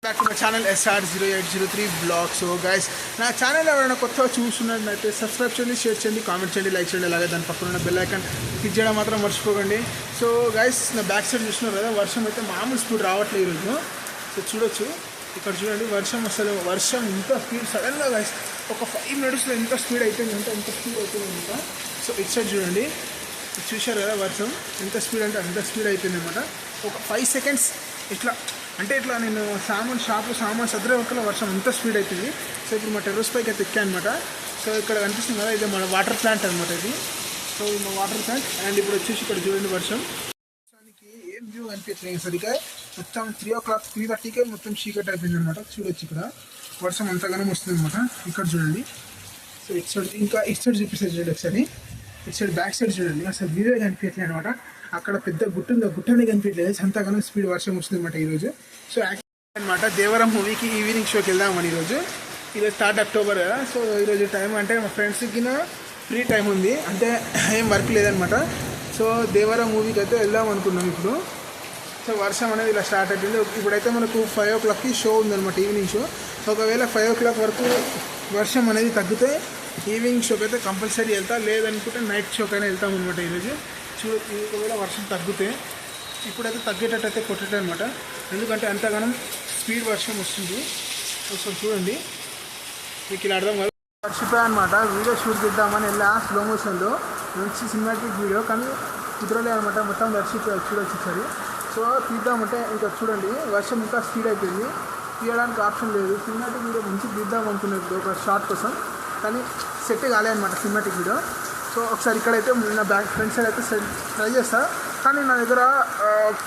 Back to my channel SR0803 blog. So guys, నా channel ఎవరైనా కొత్తగా చూస్తున్నట్లయితే సబ్స్క్రైబ్ చేయండి, షేర్ చేయండి, కామెంట్ చేయండి, లైక్ చేయండి. అలాగే దాని పక్కన ఉన్న బెల్ ఐకాన్ క్లిక్ చేయడం మాత్రం మర్చిపోకండి. సో గైస్, నా బ్యాక్ సైడ్ చూస్తున్నారు కదా, వర్షం అయితే మామూలు స్పీడ్ రావట్లేదు ఈరోజు. సో చూడొచ్చు, ఇక్కడ చూడండి వర్షం ఇంత స్పీడ్ సడన్గా గైస్ ఒక 5 minutesలో ఎంత స్పీడ్ అయిపోయింది అంటే ఎంత స్పీడ్ అయిపోయింది ఇంకా. సో ఇటు సైడ్ చూడండి, చూశారు కదా వర్షం ఎంత స్పీడ్ అంటే అంత స్పీడ్ అయిపోయింది అనమాట. ఒక 5 seconds ఇట్లా అంటే ఇట్లా నేను షాప్లో సామాన్ సదరే వరకు వర్షం అంత స్పీడ్ అవుతుంది. సో ఇప్పుడు మా టెర్రస్ పైకి అయితే ఎక్కాను అనమాట. సో ఇక్కడ కనిపిస్తుంది కదా, ఇది మన వాటర్ ప్లాంట్ అనమాట ఇది. సో మా వాటర్ ప్లాంట్. అండ్ ఇప్పుడు వచ్చేసి ఇక్కడ చూడండి వర్షం ఏం వ్యూ అనిపించలేదు సరిగ్గా. మొత్తం 3:30కే మొత్తం చీకట్ అయిపోయింది అనమాట. చూడొచ్చు ఇక్కడ వర్షం అంతగానో వస్తుంది అనమాట. ఇక్కడ చూడండి. సో ఇటు సైడ్ ఇంకా ఇటు సైడ్ చూపిస్తుంది చూడండి ఒకసారి. ఇటు సైడ్ బ్యాక్ సైడ్ చూడండి, అసలు వ్యూ కనిపించలేదు అనమాట. అక్కడ పెద్ద గుట్ట ఉంది, ఆ గుట్టనే కనిపించలేదు. అంతగానో స్పీడ్ వర్షం వస్తుంది అనమాట ఈరోజు. సో యాక్చువల్ అనమాట దేవరం మూవీకి ఈవినింగ్ షోకి వెళ్దామని ఈరోజు 3rd October కదా. సో ఈరోజు టైం అంటే మా ఫ్రెండ్స్కి ఫ్రీ టైం ఉంది, అంటే ఏం వర్క్ లేదనమాట. సో దేవరం మూవీకి అయితే వెళ్దాం అనుకున్నాం ఇప్పుడు. సో వర్షం అనేది ఇలా స్టార్ట్ అయిపోయింది. ఇప్పుడైతే మనకు 5 o'clockకి షో ఉందన్నమాట, ఈవినింగ్ షో. ఒకవేళ 5 o'clock వరకు వర్షం అనేది తగ్గితే ఈవినింగ్ షోకి అయితే కంపల్సరీ వెళ్తా, లేదనుకుంటే నైట్ షోకైనా వెళ్తాం అనమాట ఈరోజు. ఒకవేళ వర్షం తగ్గితే, ఇప్పుడైతే తగ్గేటట్టు అయితే కొట్టేటం అనమాట, ఎందుకంటే అంతగానం స్పీడ్ వర్షం వస్తుంది. ఒకసారి చూడండి, మీకు ఇలా అర్థం కాదు. వర్షిపోయా అనమాట. వీడియో షూట్ చేద్దామని వెళ్ళా స్లో మోషన్లో, మంచి సినిమాటిక్ వీడియో, కానీ కుదరలే అనమాట. మొత్తం వర్షిపోయా చూడొచ్చు సరే. సో తీద్దామంటే ఇంకా చూడండి వర్షం ఇంకా స్పీడ్ అయిపోయింది, తీయడానికి ఆప్షన్ లేదు. సినిమాటిక్ వీడియో మంచి తీద్దాం అనుకునేది ఒక షార్ట్ కోసం, కానీ సెట్ కాలే అనమాట సినిమాటిక్ వీడియో. సో ఒకసారి ఇక్కడైతే నా బ్యాక్ ఫ్రంట్ సైడ్ అయితే ట్రై చేస్తా, కానీ నా దగ్గర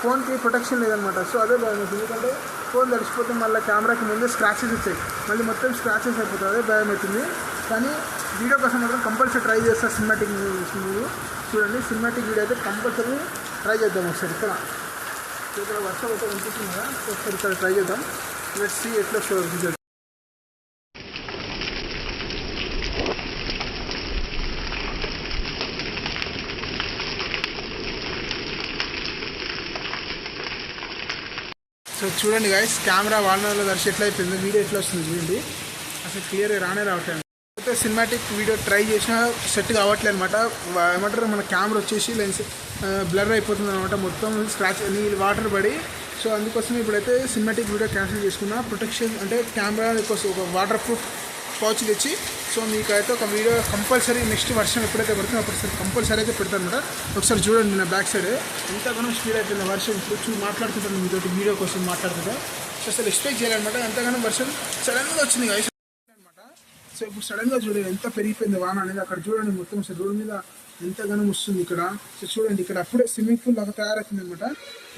ఫోన్కి ప్రొటెక్షన్ లేదనమాట. సో అదే భయం అవుతుంది, ఎందుకంటే ఫోన్ తడిచిపోతే మళ్ళీ కెమెరాకి ముందే స్క్రాచెస్ వచ్చాయి, మళ్ళీ మొత్తం స్క్రాచెస్ అయిపోతుంది, అదే భయం అవుతుంది. కానీ వీడియో కోసం మాత్రం కంపల్సరీ ట్రై చేస్తా. సినిమాటిక్ మూవీ చూడండి, సినిమాటిక్ వీడియో అయితే కంపల్సరీ ట్రై చేద్దాం. ఒకసారి ఇక్కడ వర్షం అయితే కనిపిస్తుంది కదా, ఒకసారి ఇక్కడ ట్రై చేద్దాం. లెట్స్ సీ ఎట్లా షో రిజల్ట్. సో చూడండి గైస్, కెమెరా వాడినలో దర్శి ఎట్లా అయిపోయింది, వీడియో ఎట్లా వస్తుంది చూడండి, అసలు క్లియర్గా రావట్లేదు. అయితే సినిమాటిక్ వీడియో ట్రై చేసినా సెట్ కావట్లేదు అనమాట. ఏమంటారు, మన కెమెరా వచ్చేసి లెన్స్ బ్లర్ అయిపోతుంది అనమాట, మొత్తం స్క్రాచ్ నీళ్ళు వాటర్ పడి. సో అందుకోసం ఇప్పుడైతే సినిమాటిక్ వీడియో క్యాన్సిల్ చేసుకున్నా. ప్రొటెక్షన్ అంటే కెమెరా కోసం ఒక వాటర్ ప్రూఫ్ పౌచ్ తెచ్చి, సో మీకైతే ఒక వీడియో కంపల్సరీ నెక్స్ట్ వర్షం ఎప్పుడైతే పడుతుందో అప్పుడు కంపల్సరీ అయితే పెడతాను అనమాట. ఒకసారి చూడండి నా బ్యాక్ సైడ్ ఎంతగానో స్పీడ్ అయిపోయింది వర్షం. ఇప్పుడు మాట్లాడుతుంటాను మీతో, వీడియో కోసం మాట్లాడుతుంటా. సో అసలు ఎక్స్పెక్ట్ చేయాలన్నమాట, ఎంతగానో వర్షం సడన్గా వచ్చింది అనమాట. సో ఇప్పుడు సడన్గా చూడండి ఎంత పెరిగిపోయింది వాన అనేది. అక్కడ చూడండి మొత్తం అసలు రోడ్డు మీద ఎంతగానో వస్తుంది ఇక్కడ. సో చూడండి ఇక్కడ అప్పుడే స్విమ్మింగ్ పూల్ లాగా తయారవుతుంది అనమాట.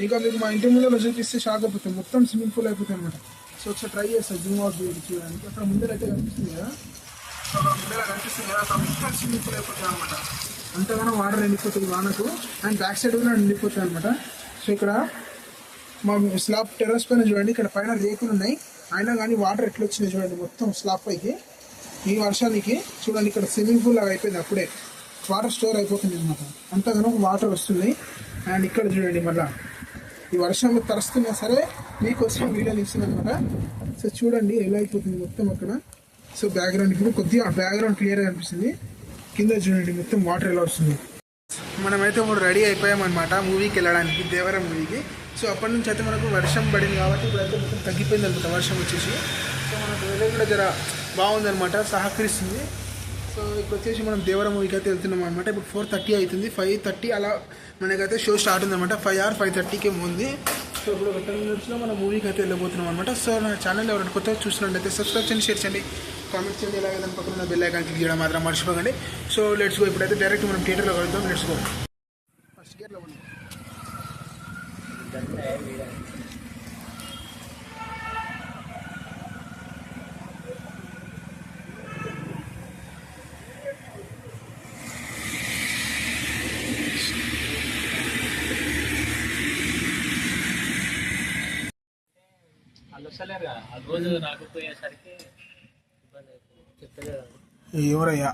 ఇంకా మీకు మా ఇంటి ముందులో చూపిస్తే షాక్ అయిపోతుంది, మొత్తం స్విమ్మింగ్ పూల్ అయిపోతుంది అనమాట. సో ఒకసారి ట్రై చేస్తాను జూమ్ అవుట్ చూడడానికి. అక్కడ ముందర అయితే కనిపిస్తుంది కదా, అక్కడ మొత్తం స్విమ్మింగ్ పూల్ అయిపోతుంది అనమాట. అంతగానో వాటర్ నిండిపోతుంది వానకు, అండ్ బ్యాక్ సైడ్ కూడా నిండిపోతుంది అనమాట. సో ఇక్కడ మా స్లాబ్ టెర్రస్ పైన చూడండి, ఇక్కడ పైన రేకులు ఉన్నాయి, అయినా కానీ వాటర్ ఎట్లా వచ్చినాయి చూడండి మొత్తం స్లాబ్ పైకి. ఈ వర్షానికి చూడండి ఇక్కడ స్విమ్మింగ్ పూల్ లాగా అయిపోయింది, అప్పుడే వాటర్ స్టోర్ అయిపోతుంది అనమాట, అంతగానో వాటర్ వస్తుంది. అండ్ ఇక్కడ చూడండి మళ్ళీ ఈ వర్షంలో తరుస్తున్నా సరే మీకోసం వీడియో తీస్తుంది అనమాట. సో చూడండి ఎలా అయిపోతుంది మొత్తం అక్కడ. సో బ్యాక్గ్రౌండ్ ఇప్పుడు కొద్దిగా బ్యాక్గ్రౌండ్ క్లియర్గా అనిపిస్తుంది, కింద చూడండి మొత్తం వాటర్ ఎలా వస్తుంది. మనమైతే ఇప్పుడు రెడీ అయిపోయామన్నమాట మూవీకి వెళ్ళడానికి, దేవరం మూవీకి. సో అప్పటి నుంచి అయితే మనకు వర్షం పడింది కాబట్టి ఇప్పుడైతే మొత్తం తగ్గిపోయింది అనమాట వర్షం వచ్చేసి. సో మనకు వెదర్ కూడా జర బాగుందనమాట, సహకరిస్తుంది. సో ఇప్పుడు వచ్చేసి మనం దేవరం మూవీకి అయితే వెళ్తున్నాం అనమాట. ఇప్పుడు 4:30 అవుతుంది, 5:30 అలా మనకైతే షో స్టార్ట్ ఉందన్నమాట. 5 or 5:30కి ఉంది. సో ఇప్పుడు 10 minutesలో మనం మూవీకి అయితే వెళ్ళబోతున్నాం అనమాట. సో నా ఛానల్ ఎవరైనా కొత్తగా చూసినట్లయితే సబ్స్క్రైబ్ చేయండి, షేర్ చేయండి, కామెంట్ చేయండి, అలాగే దాని పక్కన బెల్ ఐకాన్ క్లిక్ చేయడం మాత్రం మర్చిపోకండి. సో లెట్స్ గో, ఇప్పుడైతే డైరెక్ట్ మనం థియేటర్లో కలుద్దాం. Let's go. ఫస్ట్ గేర్లో ఉంది. ఎవరయ్యా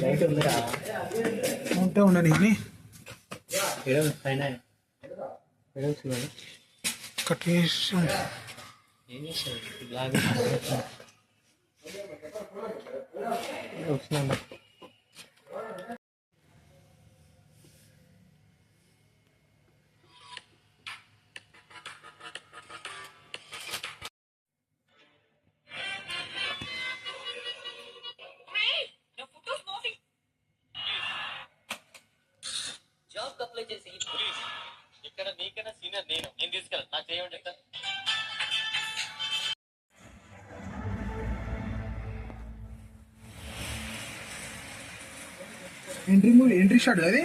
లైట్ ఉందిరా ఉంటే ఉండని కానీ పైన కట్టేసి ఏం చేస్తారు వచ్చినా జాబ్ అప్లై చేసి ఇక్కడ నీకన్నా సీనియర్ నేను తీసుకెళ్ళాను నాకు చేయమని చెప్తాను. ఎంట్రీ షాట్ అది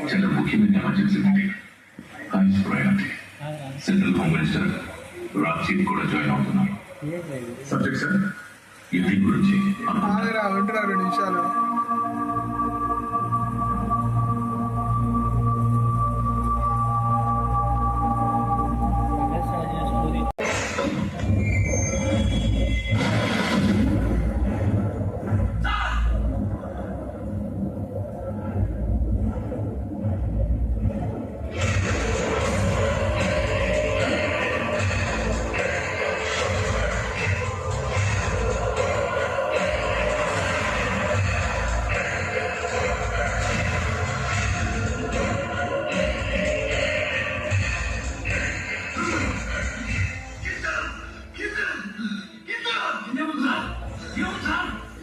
చాలా ముఖ్యమైన emergency meeting. Highest priority. Central home minister Rajiv కూడా జాయిన్ అవుతున్నారు. సబ్జెక్ట్ సార్ ఇది గురించి ఆగరా వింటున్నా 2 నిమిషాలు.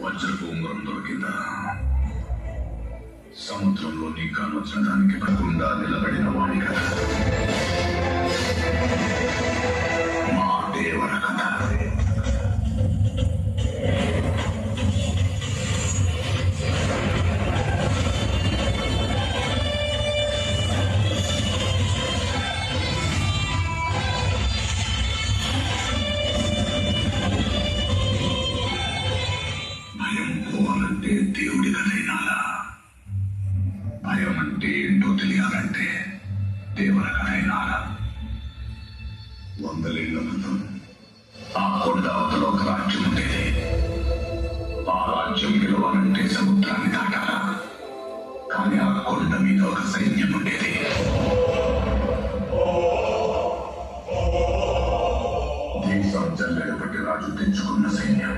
వజ్రపు ఉంగరం దొరికిందా? సముద్రంలో నీ కానొచ్చిన దానికి పడకుండా నిలబడిన వాడి కథ మా దేవర కథ. భయం పోవాలంటే దేవుడి కథైనాలా? భయం అంటే ఏంటో తెలియాలంటే దేవర కథైనాలా? 100 ఏళ్ల క్రితం ఆ కొండ అవతల ఒక రాజ్యం ఉండేది. ఆ రాజ్యం గెలవాలంటే సముద్రాన్ని దాటాలా? కానీ ఆ కొండ మీద ఒక సైన్యం ఉండేది. దేశం జల్లెడపట్టి రాజు తెచ్చుకున్న సైన్యం.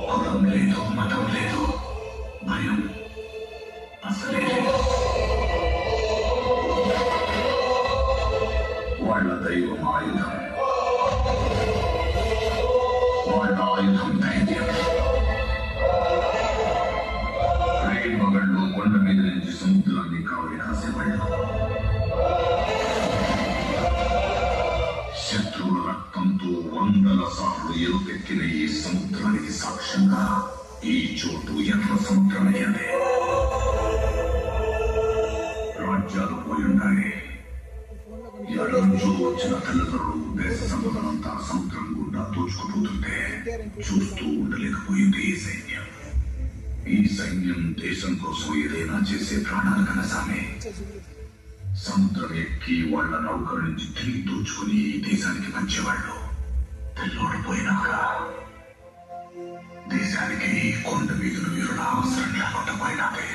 కులం లేదు, మతం లేదు, భయం అసలే లేదు. వాళ్ళ దైవం ఆయుధం, వాళ్ళ ఆయుధం ధైర్యం. రేపగళ్ళు కొండ మీద నుంచి సముద్రాన్ని కావలి కాసేవాళ్ళు. శత్రువుల రక్తంతో 100 సార్లు ఎరుపెక్కిన ఈ సముద్రానికి సాక్ష్యంగా ఈ చోటు ఎర్ర సముద్రమయ్యింది. రాజ్యాలు పోయి ఉండాలి. ఎడంచు వచ్చిన తల్లిదండ్రులు దేశ సంపదనంతా సముద్రం గుండా దోచుకుపోతుంటే చూస్తూ ఉండలేకపోయింది ఈ సైన్యం. ఈ సైన్యం దేశం కోసం ఏదైనా చేసే ప్రాణాలు కనసామే. సముద్రం ఎక్కి వాళ్ళ నౌకల నుంచి తిరిగి దోచుకుని ఈ దేశానికి పంచేవాళ్ళు. తెల్లోడిపోయినాక దేశానికి కొండ వీధులు వీరుల అవసరం లేకుండా పోయినాకే.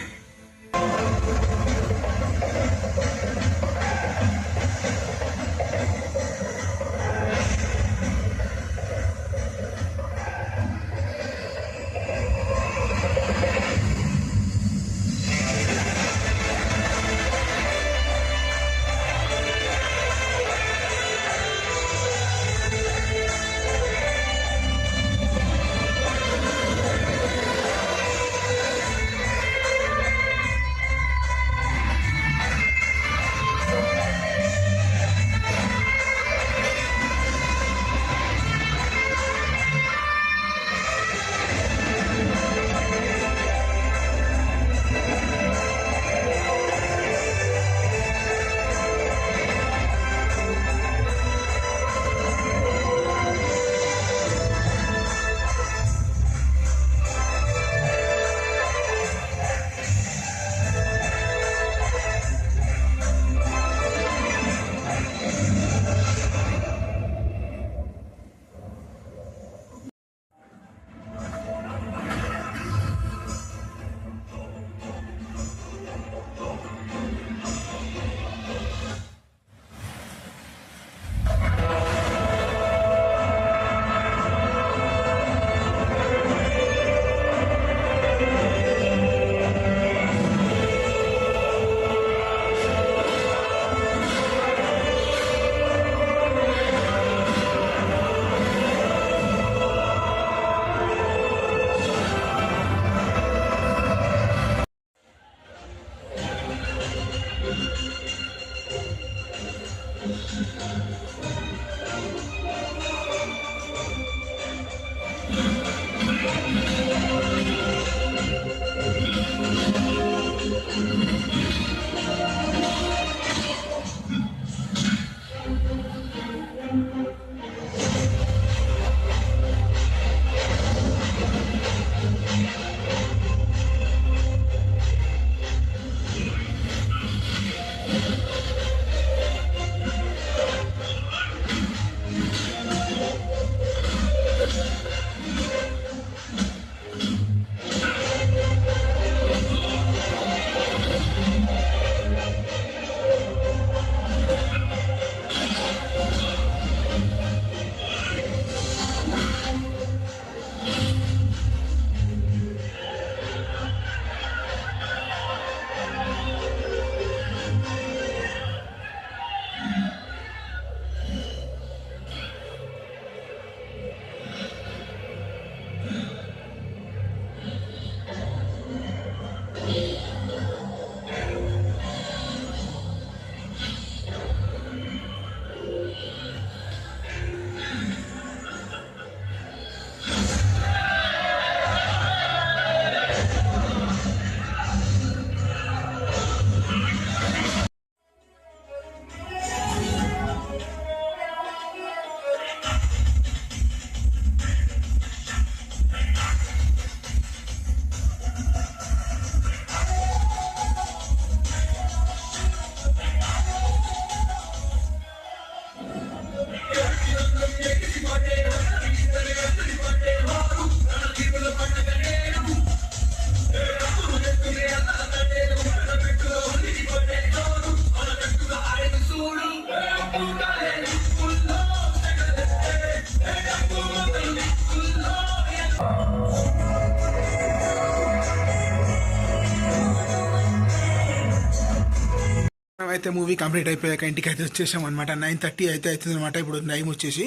మేమైతే మూవీ కంప్లీట్ అయిపోయాక ఇంటికి అయితే వచ్చేసాం అనమాట. 9:30 అయితే అవుతుంది అనమాట ఇప్పుడు టైం వచ్చేసి.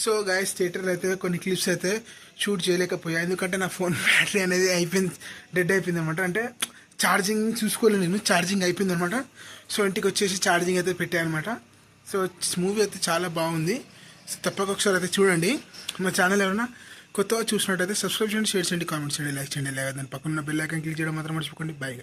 సో గైస్ థియేటర్లో అయితే కొన్ని క్లిప్స్ అయితే షూట్ చేయలేకపోయా, ఎందుకంటే నా ఫోన్ బ్యాటరీ అనేది డెడ్ అయిపోయింది అనమాట. అంటే ఛార్జింగ్ చూసుకోలేదు నేను, ఛార్జింగ్ అయిపోయింది అనమాట. సో ఇంటికి వచ్చేసి ఛార్జింగ్ అయితే పెట్టాను అనమాట. సో మూవీ అయితే చాలా బాగుంది. సో తప్పక ఒకసారి అయితే చూడండి. మా ఛానల్ ఎవరైనా కొత్తగా చూసినట్టయితే సబ్స్క్రైబ్ చేయండి, షేర్ చేయండి, కామెంట్ చేయండి, లైక్ చేయండి. లేదా దాని పక్కన బెల్ ఐకాన్ క్లిక్ చేయడం మాత్రం మర్చిపోకండి. బై.